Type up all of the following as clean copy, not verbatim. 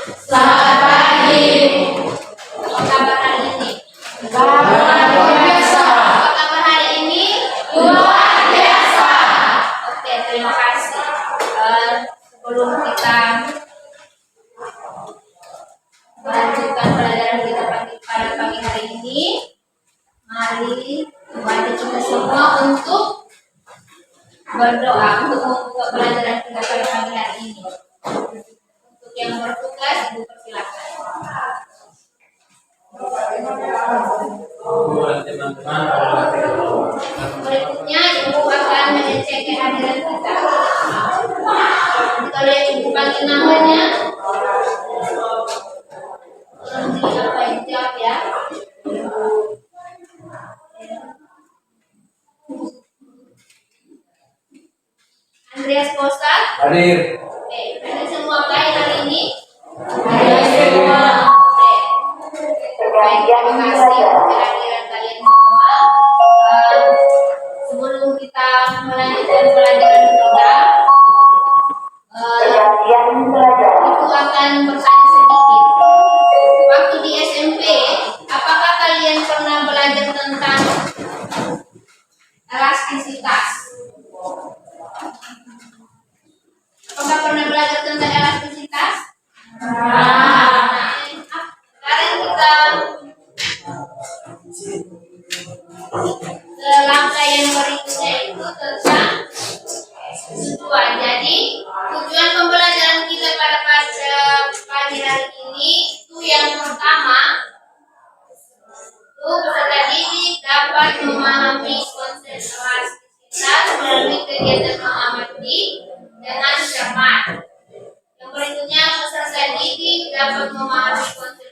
Selamat pagi. Apa kabar hari ini? Luar biasa. Apa kabar hari ini? Luar biasa. Oke, terima kasih. Sebelum kita melanjutkan pelajaran kita pada pagi hari ini, mari kita semua untuk berdoa untuk membuka pelajaran kita pada pagi hari ini. Untuk yang bertugas, Ibu persilakan. Berikutnya Ibu akan mengecek kehadiran kita. Kalau Ibu panggil namanya, tolong dijawab ya. Andreas Costa. Hadir. Oke, ada semua baik hari ini? Hadir semua. Oke. Baik, terima kasih kehadiran kalian semua. Sebelum kita melanjutkan pelajaran kita, Ibu akan bertanya sedikit. Waktu di SMP, apakah kalian pernah belajar tentang elastisitas? Apakah pernah belajar tentang elastisitas? Sekarang kita ke langkah yang berikutnya itu tentang tujuan. Jadi tujuan pembelajaran kita pada pagi hari ini itu yang pertama, itu peserta didik dapat memahami konsep elastisitas melalui kegiatan mengamati dengan cermat. Yang berikutnya, peserta didik dapat memahami konsep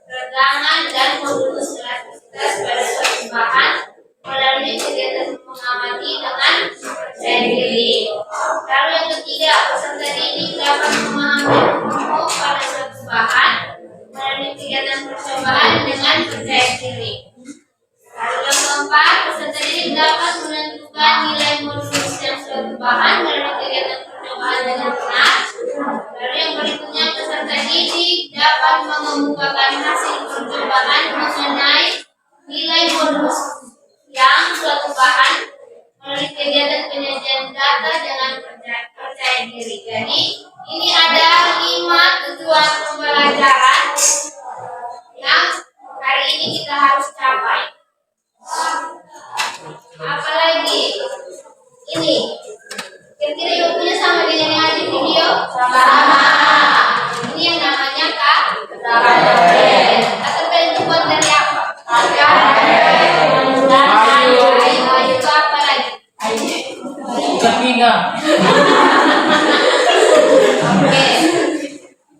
tegangan dan modulus elastisitas pada suatu bahan melalui kegiatan mengamati dengan percaya diri. Lalu yang ketiga, peserta didik dapat memahami hukum pada suatu bahan melalui kegiatan percobaan dengan percaya diri. Lalu yang keempat, peserta didik dapat menentukan nilai modulus yang suatu bahan melalui kegiatan percobaan dengan benar. Lalu yang berikutnya, peserta didik dapat mengemukakan hasil percobaan mengenai nilai modulus yang suatu bahan melalui kegiatan penyajian data dengan percaya diri. Jadi ini ada 5 tujuan pembelajaran yang hari ini kita harus capai. Apalagi ini, kira-kira ibunya sama dengan yang ada di video? Sama. Ini yang namanya Kak. Atau itu buat dari apa? Ayo itu apa lagi? Kepingan.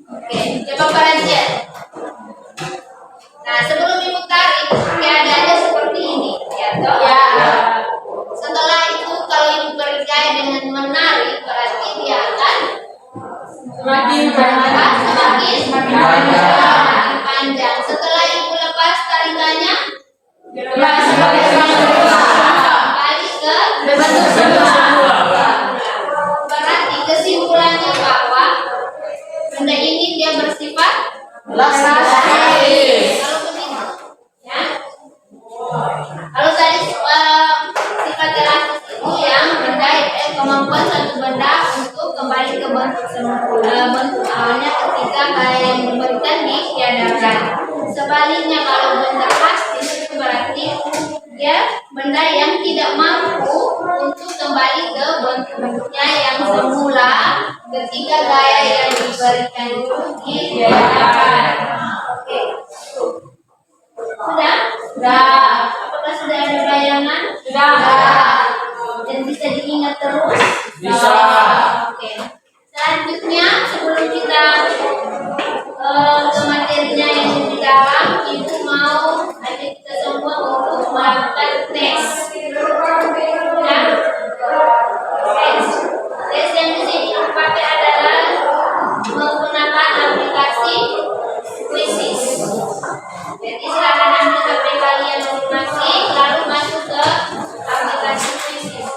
Oke, coba perhatian. Nah, sebelum ibu tarik, keadaannya seperti ini, ya toh? Ya. Setelah itu, kalau ibu bergaya dengan menarik, berarti dia akan semakin panjang. Setelah ibu lepas tarikannya, kembali ke bentuk semula. Berarti kesimpulannya bahwa benda ini dia bersifat elastis. Kalau begitu, ya. Kalau tadi sifat elastis itu yang benda kemampuan satu benda untuk kembali ke bentuk bentuk awalnya ketika gaya yang diberikan ditiadakan. Sebaliknya kalau benda plastis itu berarti dia benda yang tidak mampu untuk kembali ke bentuk-bentuknya yang semula ketika gaya yang diberikan itu ditiadakan. Oke. Sudah? Apakah sudah ada bayangan? Sudah. Dan bisa diingat terus? Bisa. Oke. Selanjutnya sebelum kita ke materinya yang di dalam, ibu mau ajak kita semua untuk melakukan tes. Ya? Tes yang di sini dipakai adalah menggunakan aplikasi Quizzes. Jadi silakan ambil HP kalian masing-masing lalu masuk ke aplikasi Quizzes.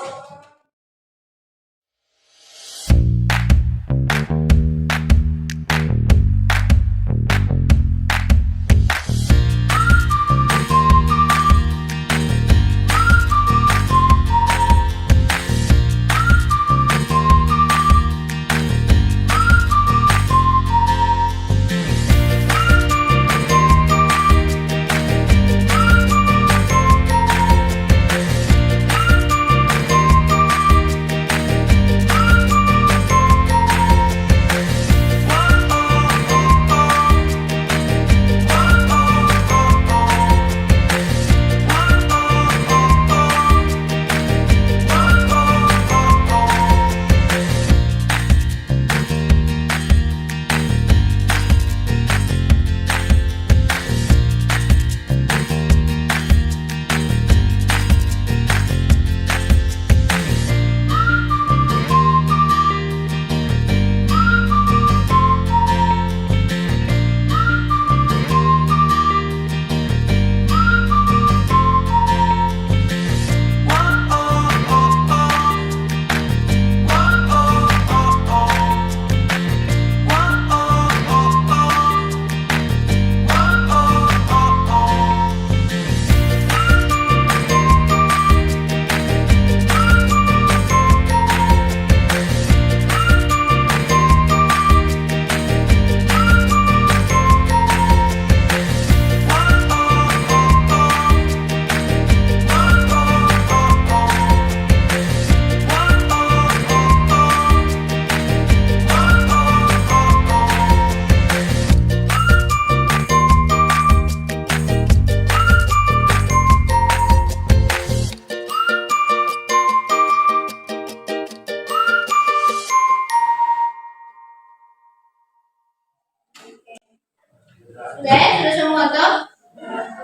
Sudah ya? Sudah semua toh?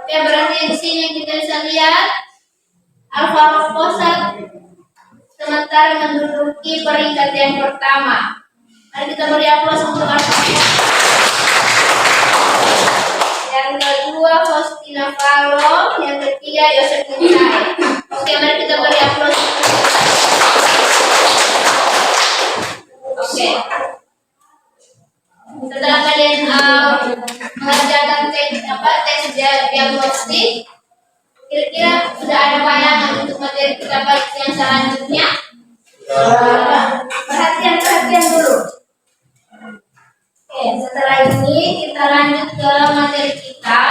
Oke, berarti di sini kita bisa lihat Alvaro Posat sementara menduduki peringkat yang pertama. Mari kita beri aplaus untuk Alvaro. Yang kedua Faustina Falo, yang ketiga Yosef Ninsai. Oke, mari kita beri aplaus. Oke. Setelah kalian mengerjakan tes diagnostik, kira-kira sudah ada bayangan untuk materi kita bahas yang selanjutnya? Perhatian dulu. Oke, setelah ini kita lanjut ke materi kita.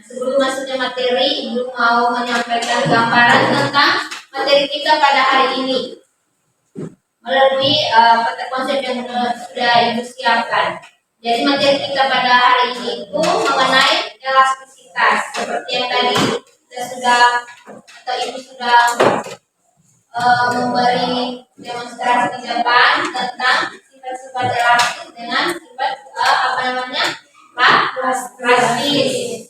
Sebelum masuknya materi, Ibu mau menyampaikan gambaran tentang materi kita pada hari ini melalui konsep yang sudah Ibu siapkan. Jadi materi kita pada hari ini itu mengenai elastisitas, seperti yang tadi kita sudah atau Ibu sudah memberi demonstrasi di depan tentang sifat-sifat elastis dengan sifat plastis.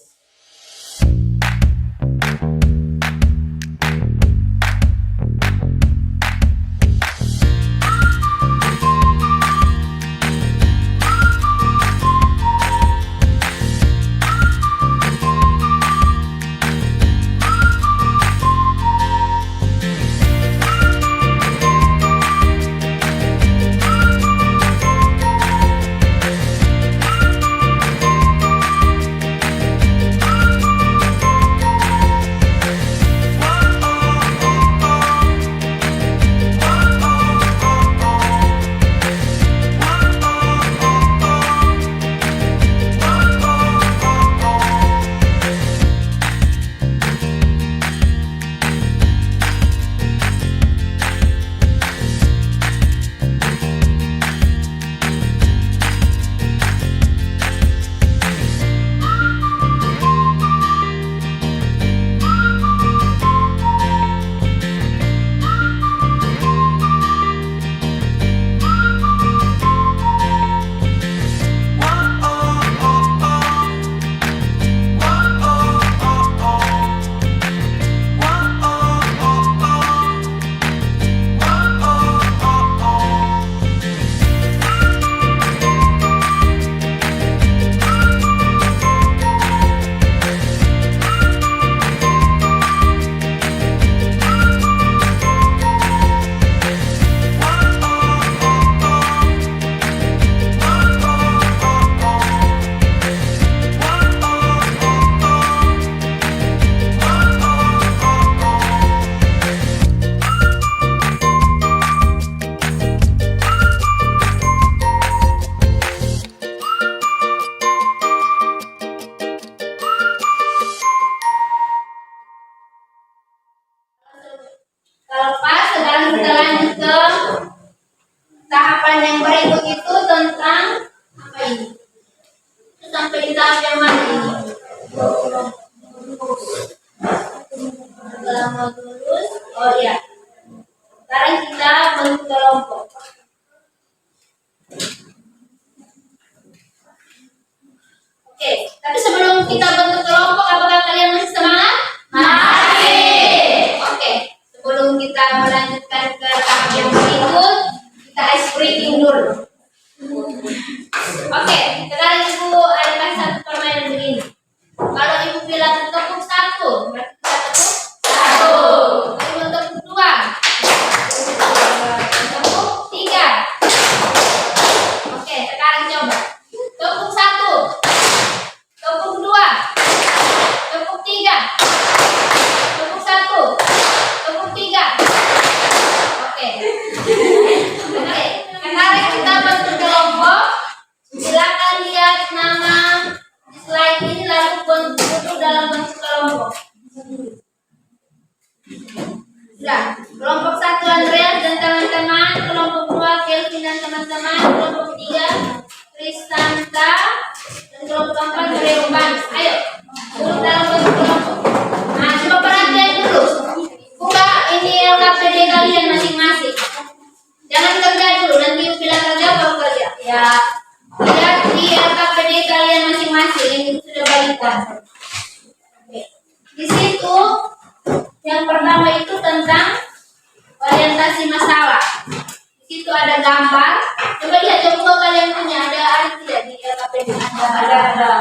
Kalau pas, sekarang kita lanjut ke tahapan yang berikut itu tentang apa ini? Itu sampai di tahap yang mana ini? Setelah mau lulus, oh iya. Sekarang kita bentuk kelompok. Oke, tapi sebelum kita bentuk kelompok, apakah kalian masih semangat? Masih. Oke, sebelum kita melanjutkan ke tahap yang berikut, kita ice breaking dulu. Oke, sekarang Ibu ada kasih satu permainan begini. Kalau Ibu bilang tepuk satu, berarti kita tepuk satu. Ibu tepuk dua, tepuk tiga. Oke, sekarang coba tepuk satu, tepuk dua, kelompok kehidupan. Ayo, urut dalam bentuk kelompok. Nah, coba perhatian dulu. Buka ini LKPD kalian masing-masing. Jangan kerja dulu, nanti bilang kerja baru kerja. Ya, lihat di LKPD kalian masing-masing yang itu sudah balikan. Oke. Di situ yang pertama itu tentang orientasi masalah. Di situ ada gambar. Coba lihat, coba kalian punya ada tidak di LKPD? Ada.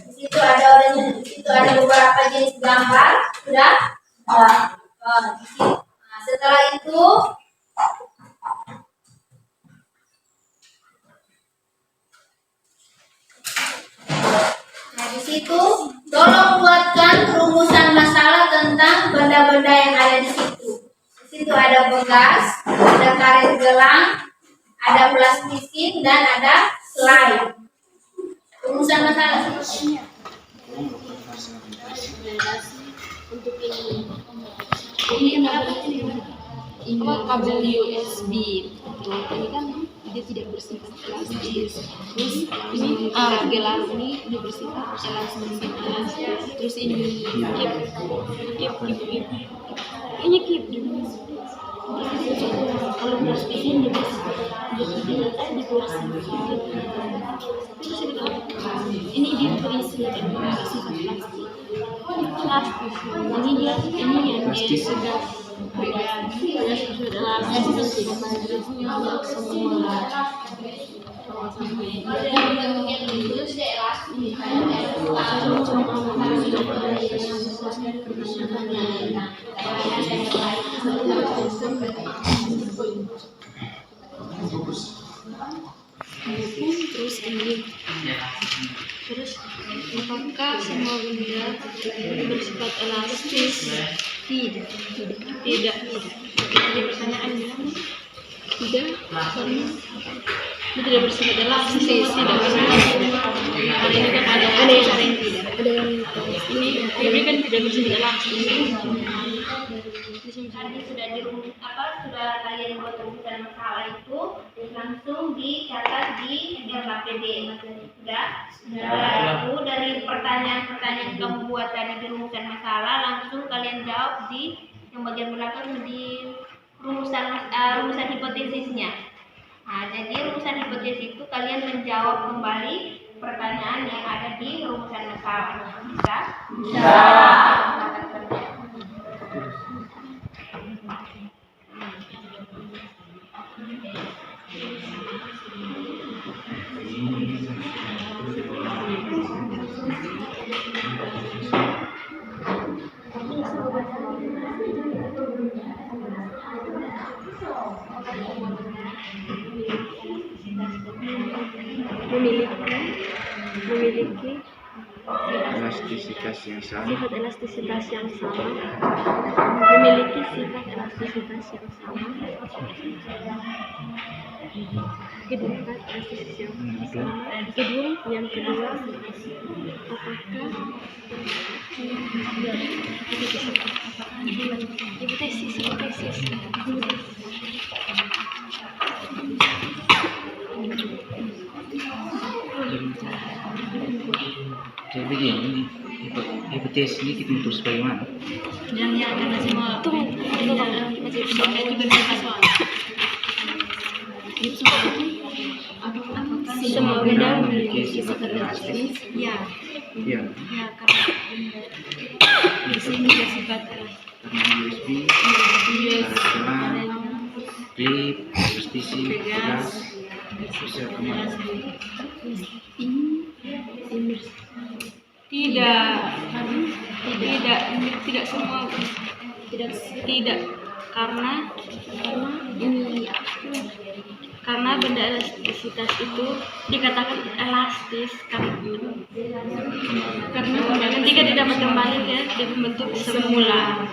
Di situ ada orientasi. Di situ ada beberapa jenis gambar. Sudah? Di situ. Nah, setelah itu di situ tolong buatkan rumusan masalah tentang benda-benda yang ada di situ. Di situ ada bekas, ada karet gelang, ada plastisin dan ada slide. Rumusan masalah untuk ini kabel USB ini kan dia tidak bersifat plastis, terus ini gelang ini bersifat elastis, terus ini kip ini kip kalau plastisin dia bersifat ini dia berisi bersifat plastis ini dia yang dia sudah terus ini terus apakah semua benda bersifat elastis? Tidak. Jadi pertanyaannya tidak, karena ini tidak bersifat elastis, tidak karena ini kan ada yang tidak, ada yang ini kan tidak bersifat elastis. tadi sudah sudah kalian buat rumusan masalah itu langsung dicatat di LKPD. Sudah. Setelah itu dari pertanyaan-pertanyaan yang kamu buat tadi di rumusan masalah langsung kalian jawab di yang bagian belakang di rumusan hipotesisnya. Nah, jadi rumusan hipotesis itu kalian menjawab kembali pertanyaan yang ada di rumusan masalah. Bisa? Bisa. memiliki elastisitas yang sama, sifat elastisitas yang sama, memiliki sifat elastisitas yang sama, kedua elastisitas yang sama, yang kedua apakah hipotesis jadi begini, hipotesis ini kita terus bagaimana? yang karena semua semua benda memiliki sifat elastis, ya karena di sini bersifat karena USB, klip, plastisin, bekas, bisa kemana? tidak semua tidak karena benda elastisitas itu dikatakan elastis karena ketika didapat kembali dia bentuk semula.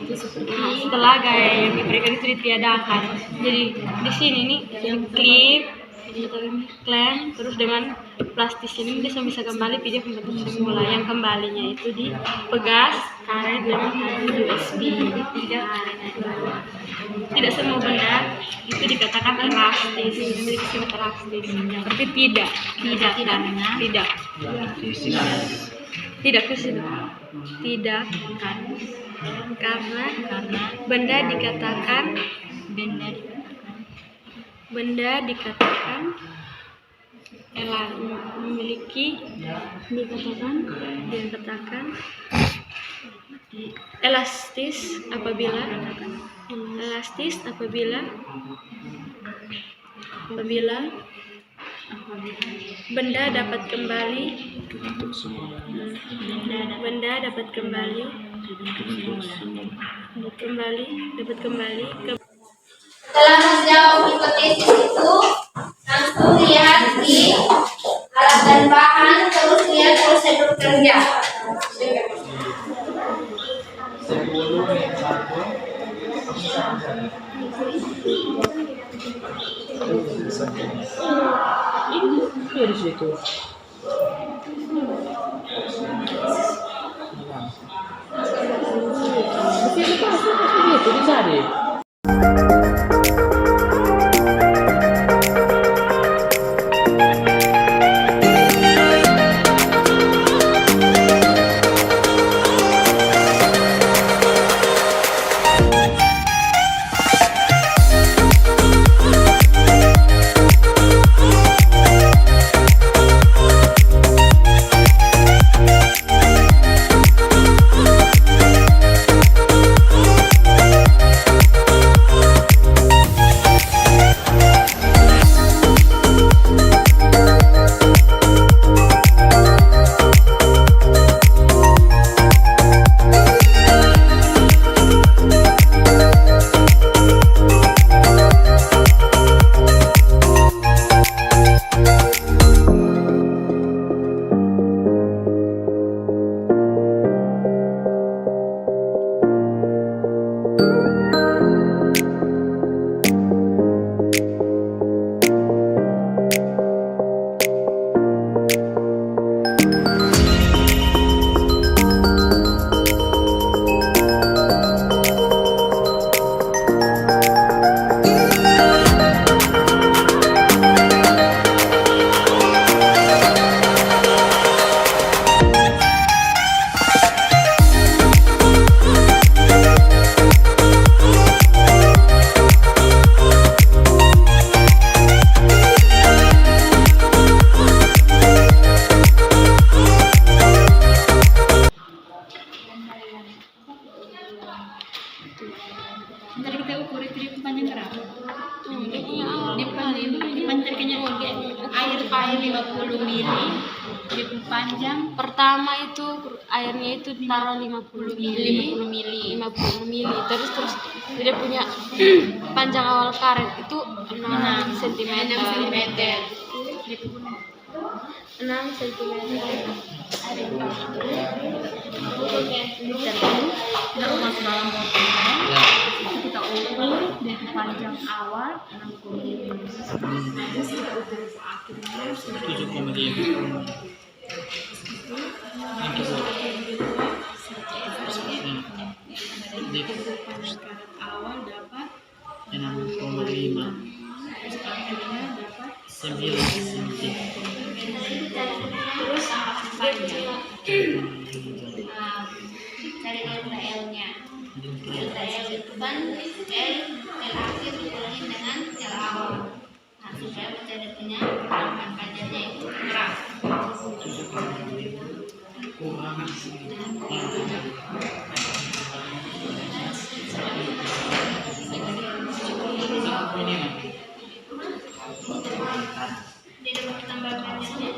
Setelah gaya yang diberikan itu ditiadakan, jadi di sini nih yang klip klem terus dengan plastis ini dia bisa kembali dia bentuk semula, yang kembalinya itu di pegas karet dengan kabel USB. Jadi tidak semua benda itu dikatakan elastis, memiliki sifat elastis. Seperti tidak karena benda dikatakan memiliki elastis apabila benda dapat kembali ke Setelah menjawab hipotesis itu, langsung lihat di alat dan bahan, terus lihat prosedur kerja. Di situ. Itu bisa deh. Ntar kita ukur itu dia panjang berapa? Panjangnya air 50 mili, dia panjang. Pertama itu airnya itu taruh 50 mili. Terus dia punya panjang awal karet itu 6 cm. 6 cm. Terus masuk dalam botol. Kita ukur dari panjang awal 60 mm. Terus kita ukur akhirnya 7,5. Awal dapat 6,5. Terus akhirnya dapat 9 cm. Terus panjang. Cari delta L-nya. Delta L itu kan L akhir dikurangin dengan L awal. Nah, supaya pencadatnya perkembangan panjangnya itu berapa? Dia dapat tambah panjangnya.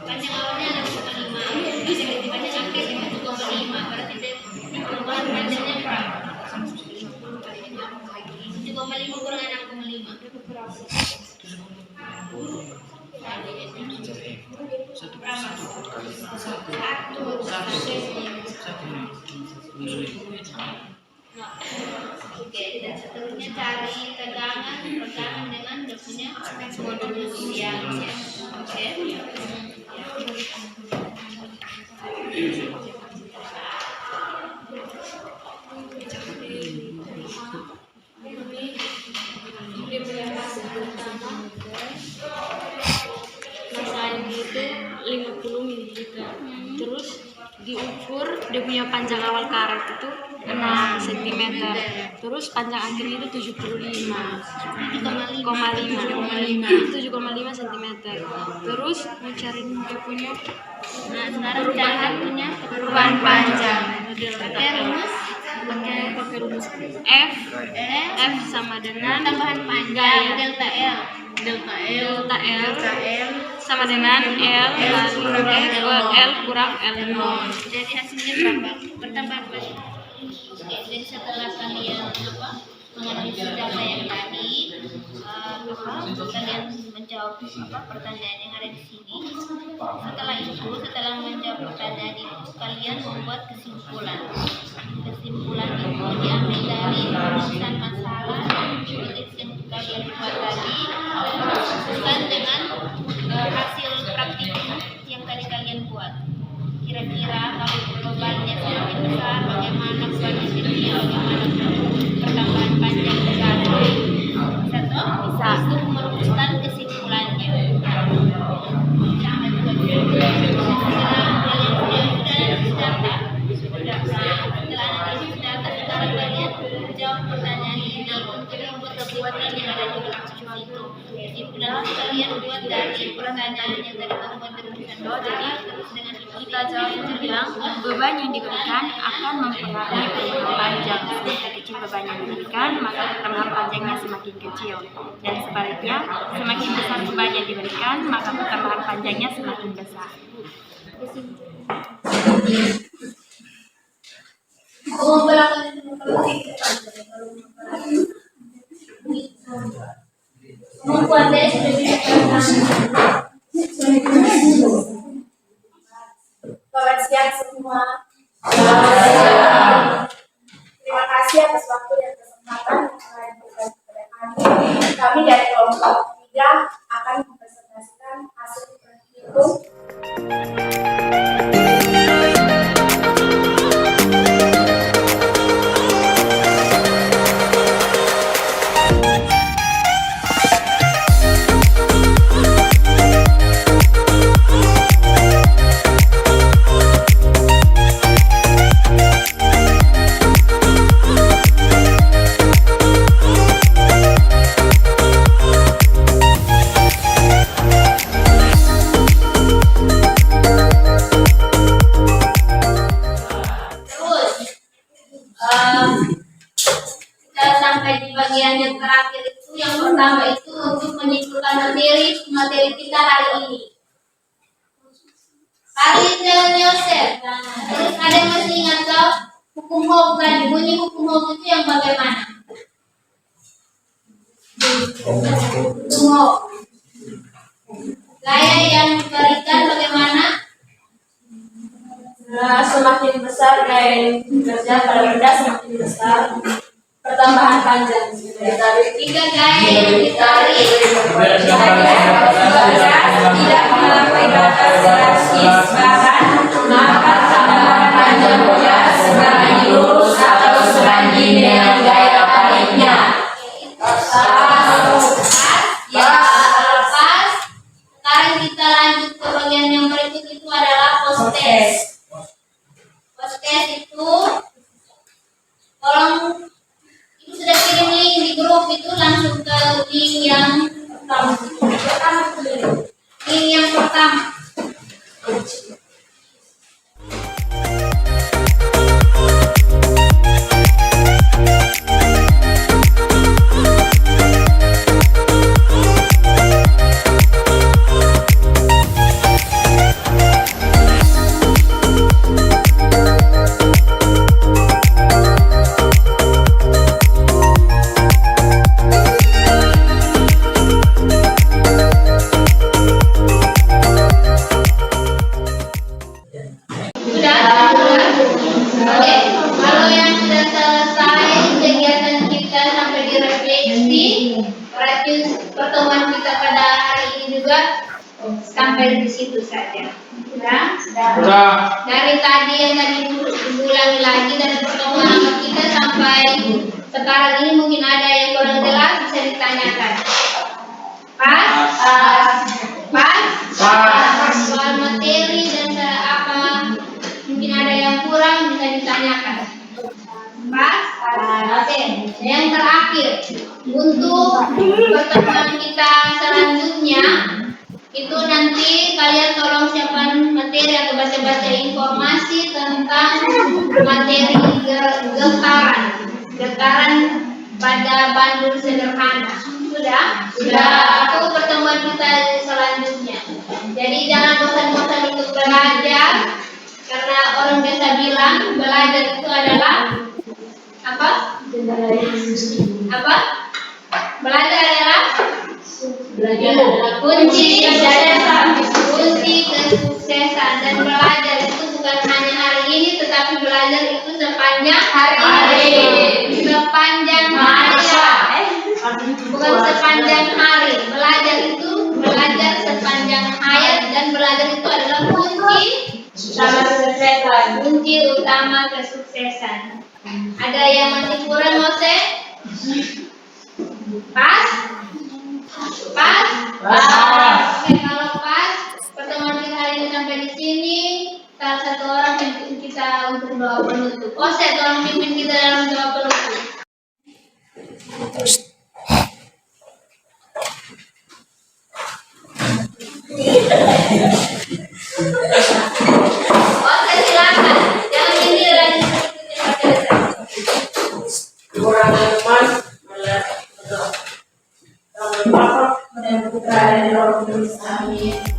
Panjang awalnya ada 1,5. Bisa ganti panjang akhir dengan 2,5. Berarti perubahan panjangnya berapa? 7,5 kurang 6,5. Oke, tidak seterusnya cari tegangan dengan definisinya modul yang oke. 50 ml. Terus diukur dia punya panjang awal karet itu 6 cm. Terus panjang akhirnya itu 7,5 cm. Terus mau cari dia punya perubahan panjang. Pakai rumus F sama dengan tambahan panjang gaya. delta L Sama dengan L kurang L0. jadi hasilnya berapa pertambahan panjang. Oke, jadi setelah kalian menganalisis data yang tadi, kalian menjawab pertanyaan yang ada di sini. Setelah menjawab pertanyaan itu, kalian membuat kesimpulan. Kesimpulan itu diambil dari rumusan masalah yang kalian buat tadi, bukan dengan hasil praktikum yang tadi kalian buat. Kira-kira kalau globalnya semakin besar, bagaimana globalnya kecil, bagaimana pertambahan panjang besar. Bisa untuk merumuskan kesimpulannya. Setelah kalian sudah analisis data, sekarang kalian jawab pertanyaan ini untuk membuat kebuatan yang ada di belakang itu. Kesimpulan kalian buat dari pertanyaan yang tadi kamu buat dengan jadi dengan kita jawab itu bilang beban yang diberikan akan mempengaruhi pertambahan panjang. Semakin kecil beban yang diberikan, maka pertambahan panjangnya semakin kecil. Dan sebaliknya, semakin besar beban yang diberikan, maka pertambahan panjangnya semakin besar. Selamat siang semua. Terima kasih atas waktu dan kesempatan yang telah diberikan kepada kami. Kami dari kelompok 3 akan mempresentasikan hasil praktikum. Kita sampai di bagian yang terakhir itu, yang pertama itu untuk menyimpulkan materi kita hari ini. Karin dan Yosef. Terus ada yang masih ingat toh hukum Hooke tadi? Bunyi hukum Hooke itu yang bagaimana? Hukum Hooke. Gaya yang diberikan bagaimana? Semakin besar gaya yang bekerja pada benda semakin besar pertambahan panjang. 3 gaya yang ditarik. Tidak melampaui batas rasis bahan, maka pertambahan panjangnya sebagai lurus atau sebanding dengan gaya tariknya. Pas. Sekarang kita lanjut ke bagian yang berikut, itu adalah post test. Post test itu tolong itu sudah kirim link di grup, itu langsung ke link yang pertama. Oke, kalau yang sudah selesai kegiatan kita sampai di revisi, pertemuan kita pada hari ini juga sampai di situ saja. Sudah. Dari tadi yang tadi diulangi lagi dari pertemuan kita sampai sekarang ini, mungkin ada yang kurang jelas bisa ditanyakan. Pas? Soal materi kalian tolong siapkan materi atau baca-baca informasi tentang materi getaran pada bandul sederhana. Sudah? Itu pertemuan kita selanjutnya. Jadi jangan bosan-bosan untuk belajar, karena orang biasa bilang belajar itu adalah apa? Apa? Belajar adalah kunci kesuksesan. Kunci kesuksesan, dan belajar itu bukan hanya hari ini, tetapi belajar itu sepanjang hari. Sepanjang masa. Bukan sepanjang hari. Belajar itu belajar sepanjang hayat, dan belajar itu adalah kunci kesuksesan. Kunci utama kesuksesan. Ada yang masih kurang, Mose? Pas? Pas? Oke, kalau pas, pertemuan kita hari ini sampai di sini. Salah satu orang pimpin kita untuk doa penutup. Ose, tolong pimpin kita dalam doa penutup. Ose, silakan. Jangan ini lagi Kurang lemas, melihat Putra dan Roh Kudus. Amin.